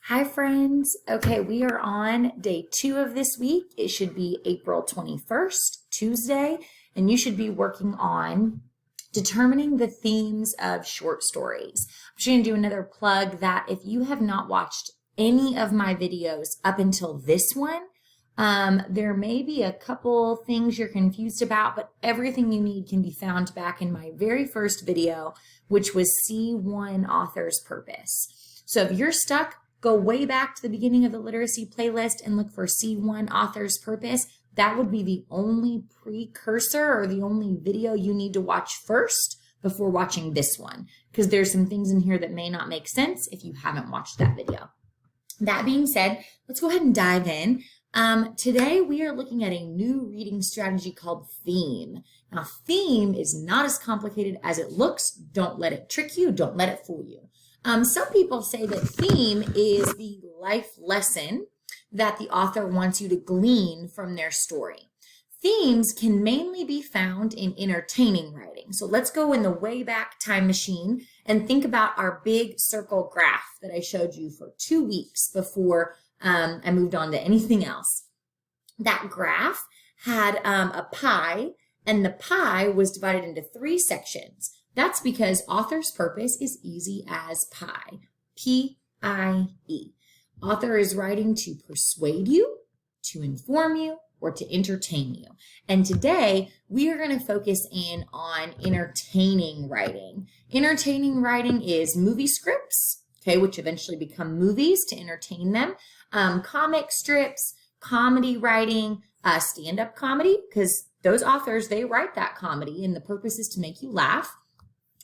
Hi, friends. Okay, we are on day 2 of this week. It should be April 21st, Tuesday, and you should be working on determining the themes of short stories. I'm just going to do another plug that if you have not watched any of my videos up until this one, there may be a couple things you're confused about, but everything you need can be found back in my very first video, which was C1 Author's Purpose. So if you're stuck, go way back to the beginning of the literacy playlist and look for C1 Author's Purpose. That would be the only precursor or the only video you need to watch first before watching this one, because there's some things in here that may not make sense if you haven't watched that video. That being said, let's go ahead and dive in. Today we are looking at a new reading strategy called theme. Now, theme is not as complicated as it looks. Don't let it trick you. Don't let it fool you. Some people say that theme is the life lesson that the author wants you to glean from their story. Themes can mainly be found in entertaining writing. So let's go in the way back time machine and think about our big circle graph that I showed you for 2 weeks before I moved on to anything else. That graph had a pie, and the pie was divided into 3 sections. That's because author's purpose is easy as pie, P-I-E. Author is writing to persuade you, to inform you, or to entertain you. And today we are going to focus in on entertaining writing. Entertaining writing is movie scripts, okay, which eventually become movies to entertain them, comic strips, comedy writing, stand-up comedy, because those authors, they write that comedy and the purpose is to make you laugh.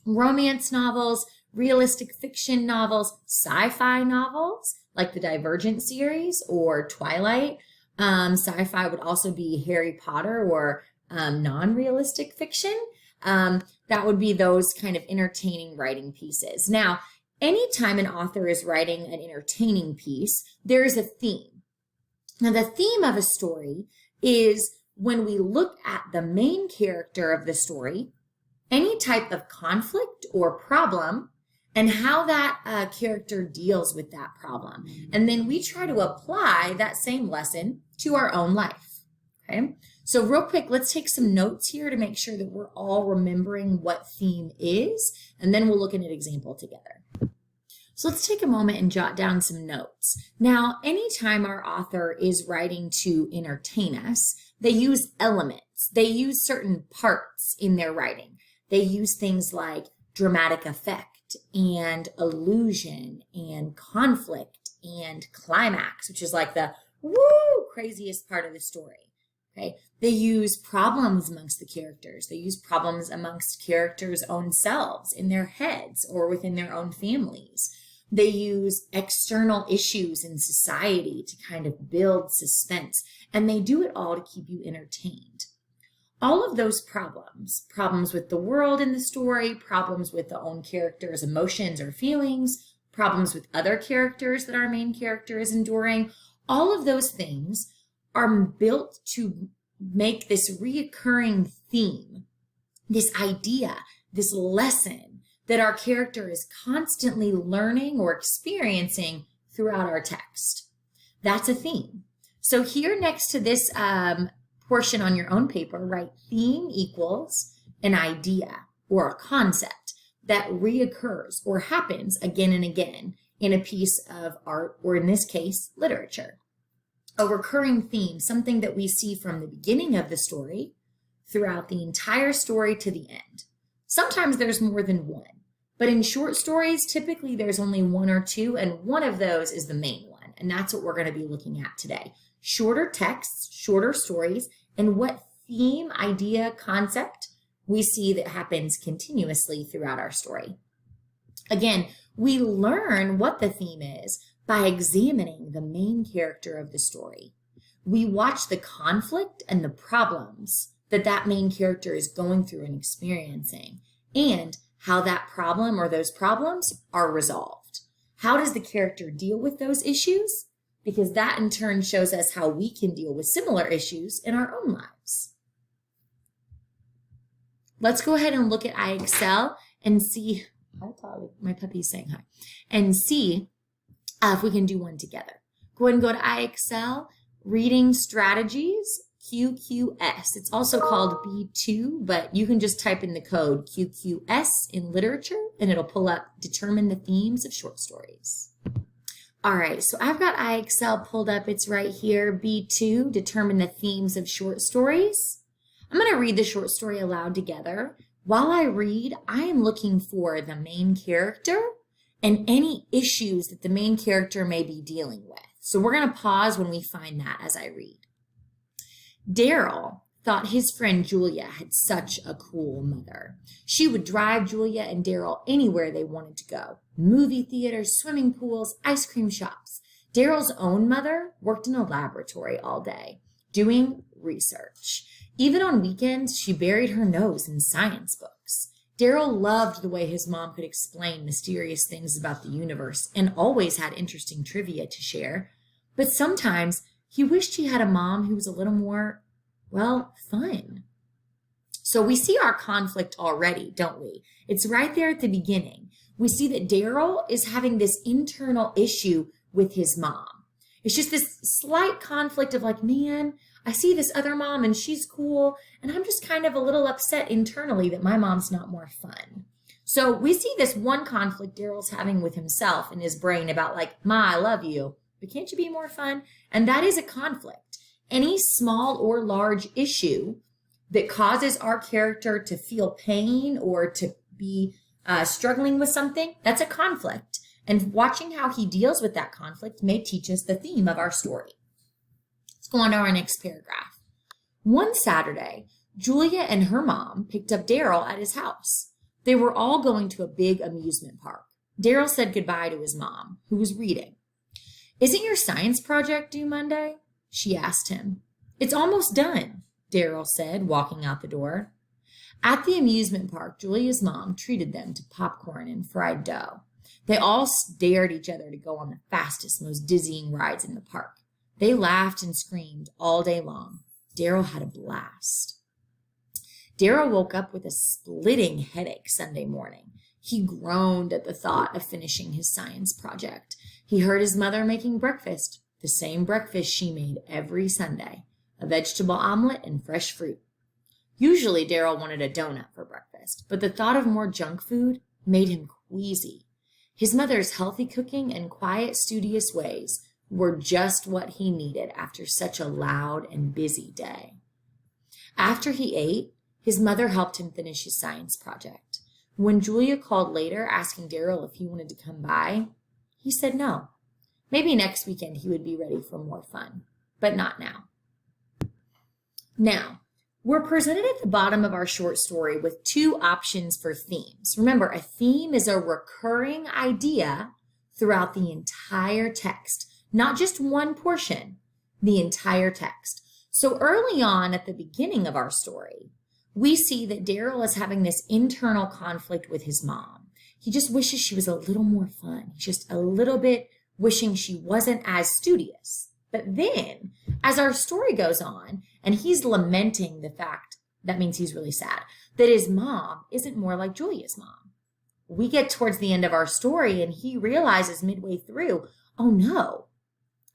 Romance novels, realistic fiction novels, sci-fi novels like the Divergent series or Twilight. Sci-fi would also be Harry Potter or non-realistic fiction. That would be those kind of entertaining writing pieces. Now, anytime an author is writing an entertaining piece, there is a theme. Now, the theme of a story is when we look at the main character of the story, any type of conflict or problem, and how that character deals with that problem. And then we try to apply that same lesson to our own life, okay? So real quick, let's take some notes here to make sure that we're all remembering what theme is, and then we'll look at an example together. So let's take a moment and jot down some notes. Now, anytime our author is writing to entertain us, they use elements. They use certain parts in their writing. They use things like dramatic effect and illusion and conflict and climax, which is like the woo craziest part of the story. Okay. They use problems amongst the characters. They use problems amongst characters' own selves in their heads or within their own families. They use external issues in society to kind of build suspense, and they do it all to keep you entertained. All of those problems with the world in the story, problems with the own character's emotions or feelings, problems with other characters that our main character is enduring, all of those things are built to make this reoccurring theme, this idea, this lesson that our character is constantly learning or experiencing throughout our text. That's a theme. So here next to this portion on your own paper, write theme equals an idea or a concept that reoccurs or happens again and again in a piece of art, or in this case, literature. A recurring theme, something that we see from the beginning of the story throughout the entire story to the end. Sometimes there's more than one, but in short stories, typically there's only 1 or 2, and one of those is the main one, and that's what we're going to be looking at today. Shorter texts, shorter stories, and what theme, idea, concept we see that happens continuously throughout our story. Again, we learn what the theme is by examining the main character of the story. We watch the conflict and the problems that main character is going through and experiencing, and how that problem or those problems are resolved. How does the character deal with those issues? Because that in turn shows us how we can deal with similar issues in our own lives. Let's go ahead and look at iExcel and see, my puppy's saying hi, and see If we can do one together. Go ahead and go to IXL, Reading Strategies, QQS. It's also called B2, but you can just type in the code QQS in literature and it'll pull up Determine the Themes of Short Stories. All right, so I've got IXL pulled up. It's right here, B2, Determine the Themes of Short Stories. I'm going to read the short story aloud together. While I read, I am looking for the main character and any issues that the main character may be dealing with. So we're going to pause when we find that as I read. Daryl thought his friend Julia had such a cool mother. She would drive Julia and Daryl anywhere they wanted to go. Movie theaters, swimming pools, ice cream shops. Daryl's own mother worked in a laboratory all day, doing research. Even on weekends, she buried her nose in science books. Daryl loved the way his mom could explain mysterious things about the universe and always had interesting trivia to share. But sometimes he wished he had a mom who was a little more, well, fun. So we see our conflict already, don't we? It's right there at the beginning. We see that Daryl is having this internal issue with his mom. It's just this slight conflict of like, man, I see this other mom and she's cool, and I'm just kind of a little upset internally that my mom's not more fun. So we see this one conflict Daryl's having with himself in his brain about like, Ma, I love you, but can't you be more fun? And that is a conflict. Any small or large issue that causes our character to feel pain or to be struggling with something, that's a conflict. And watching how he deals with that conflict may teach us the theme of our story. Let's go on to our next paragraph. One Saturday, Julia and her mom picked up Daryl at his house. They were all going to a big amusement park. Daryl said goodbye to his mom, who was reading. Isn't your science project due Monday? She asked him. It's almost done, Daryl said, walking out the door. At the amusement park, Julia's mom treated them to popcorn and fried dough. They all dared each other to go on the fastest, most dizzying rides in the park. They laughed and screamed all day long. Daryl had a blast. Daryl woke up with a splitting headache Sunday morning. He groaned at the thought of finishing his science project. He heard his mother making breakfast, the same breakfast she made every Sunday, a vegetable omelet and fresh fruit. Usually Daryl wanted a donut for breakfast, but the thought of more junk food made him queasy. His mother's healthy cooking and quiet, studious ways were just what he needed after such a loud and busy day. After he ate, his mother helped him finish his science project. When Julia called later asking Daryl if he wanted to come by, he said no. Maybe next weekend he would be ready for more fun, but not now. Now, we're presented at the bottom of our short story with two options for themes. Remember, a theme is a recurring idea throughout the entire text, not just one portion, the entire text. So early on at the beginning of our story, we see that Daryl is having this internal conflict with his mom. He just wishes she was a little more fun. He's just a little bit wishing she wasn't as studious. But then, as our story goes on, and he's lamenting the fact, that means he's really sad, that his mom isn't more like Julia's mom. We get towards the end of our story, and he realizes midway through, oh no,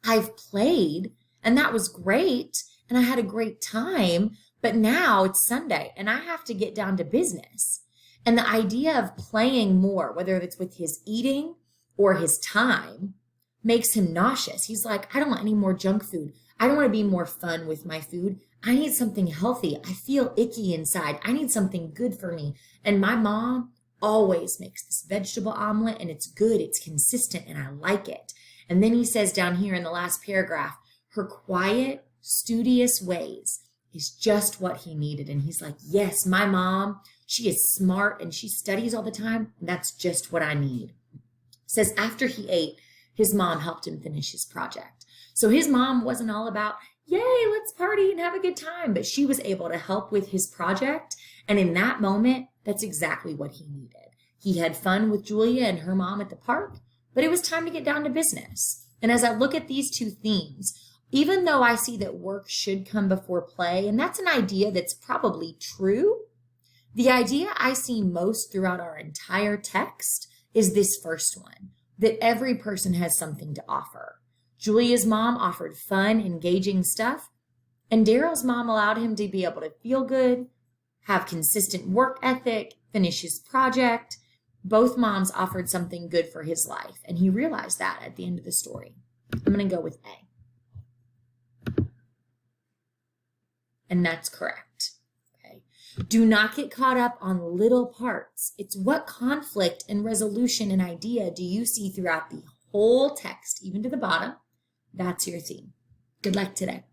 I've played, and that was great, and I had a great time, but now it's Sunday, and I have to get down to business. And the idea of playing more, whether it's with his eating or his time, makes him nauseous. He's like, I don't want any more junk food. I don't want to be more fun with my food. I need something healthy. I feel icky inside. I need something good for me. And my mom always makes this vegetable omelet, and it's good. It's consistent, and I like it. And then he says down here in the last paragraph, her quiet, studious ways is just what he needed. And he's like, yes, my mom, she is smart and she studies all the time. And that's just what I need. It says after he ate, his mom helped him finish his project. So his mom wasn't all about, yay, let's party and have a good time. But she was able to help with his project. And in that moment, that's exactly what he needed. He had fun with Julia and her mom at the park, but it was time to get down to business. And as I look at these two themes, even though I see that work should come before play, and that's an idea that's probably true, the idea I see most throughout our entire text is this first one. that every person has something to offer. Julia's mom offered fun, engaging stuff, and Daryl's mom allowed him to be able to feel good, have consistent work ethic, finish his project. Both moms offered something good for his life, and he realized that at the end of the story. I'm going to go with A. And that's correct. Okay. Do not get caught up on little parts. It's what conflict and resolution and idea do you see throughout the whole text, even to the bottom. That's your theme. Good luck today.